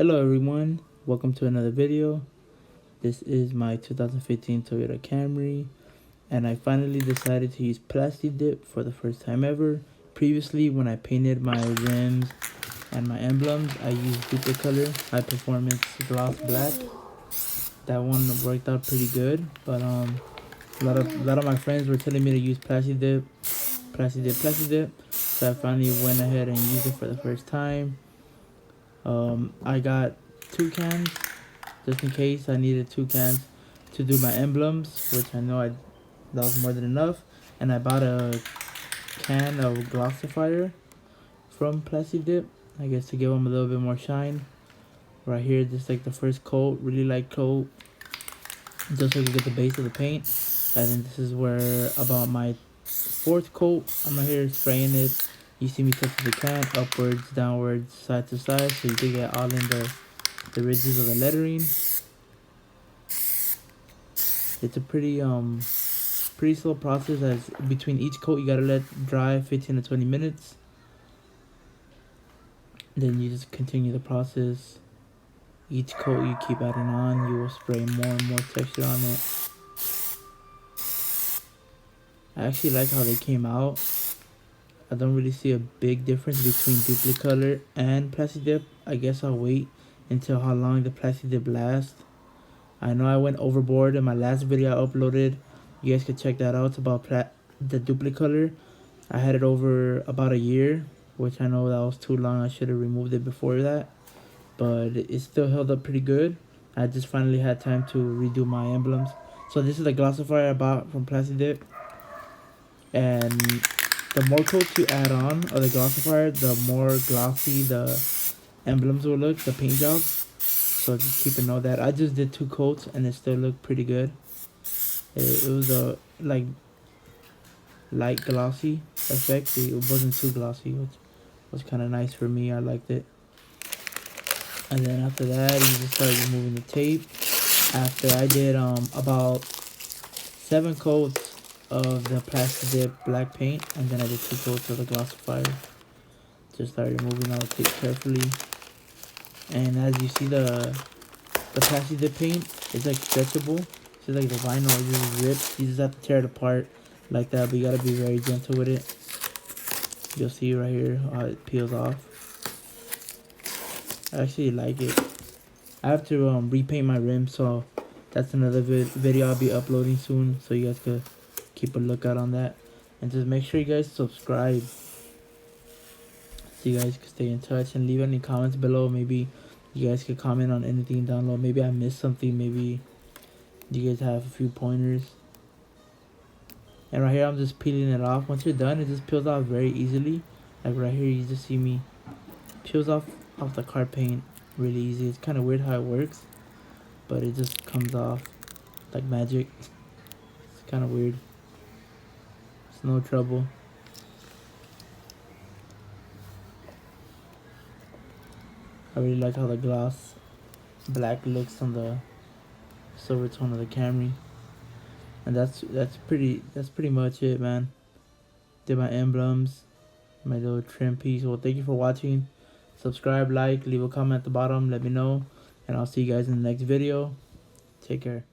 Hello everyone, welcome to another video. This is my 2015 Toyota Camry, and I finally decided to use Plasti-Dip for the first time ever. Previously, when I painted my rims and my emblems, I used Dupli-Color high performance gloss black. That one worked out pretty good, but a lot of my friends were telling me to use Plasti-Dip. So I finally went ahead and used it for the first time. I got 2 cans just in case I needed 2 cans to do my emblems, which I know that was more than enough. And I bought a can of Glossifier from Plasti-Dip, I guess to give them a little bit more shine. Right here, this is like the first coat, really light coat, just so you can get the base of the paint. And then this is where about my 4th coat, I'm right here spraying it. You see me touching the can upwards, downwards, side to side, so you can get all in the ridges of the lettering. It's a pretty slow process, as between each coat you gotta let dry 15 to 20 minutes. Then you just continue the process. Each coat you keep adding on, you will spray more and more texture on it. I actually like how they came out. I don't really see a big difference between Dupli-Color and Plasti-Dip. I guess I'll wait until how long the Plasti-Dip lasts. I know I went overboard in my last video I uploaded. You guys can check that out. It's about the Dupli-Color. I had it over about a year, which I know that was too long. I should have removed it before that, but it still held up pretty good. I just finally had time to redo my emblems. So this is the Glossifier I bought from Plasti-Dip, and the more coats you add on of the Glossifier, the more glossy the emblems will look, the paint jobs. So just keep a note that I just did 2 coats and it still looked pretty good. It was a like light glossy effect. It wasn't too glossy, which was kind of nice for me. I liked it. And then after that, you just start removing the tape. After I did about 7 coats of the Plasti-Dip black paint, and then I did 2 coats of the Glossifier. Just started removing all the tape carefully. And as you see, the Plasti-Dip paint is like stretchable. So like the vinyl just rips. You just have to tear it apart like that, but you gotta be very gentle with it. You'll see right here how it peels off. I actually like it. I have to repaint my rim, so that's another video I'll be uploading soon, so you guys could keep a lookout on that. And just make sure you guys subscribe so you guys can stay in touch, and leave any comments below. Maybe you guys could comment on anything down below. Maybe I missed something. Maybe you guys have a few pointers. And right here, I'm just peeling it off. Once you're done, it just peels off very easily. Like right here, you just see me peels off the car paint really easy. It's kind of weird how it works, but it just comes off like magic. It's kind of weird. It's no trouble. I really like how the gloss black looks on the silver tone of the Camry. And that's pretty much it, man. Did my emblems, my little trim piece. Well, thank you for watching. Subscribe, like, leave a comment at the bottom, let me know, and I'll see you guys in the next video. Take care.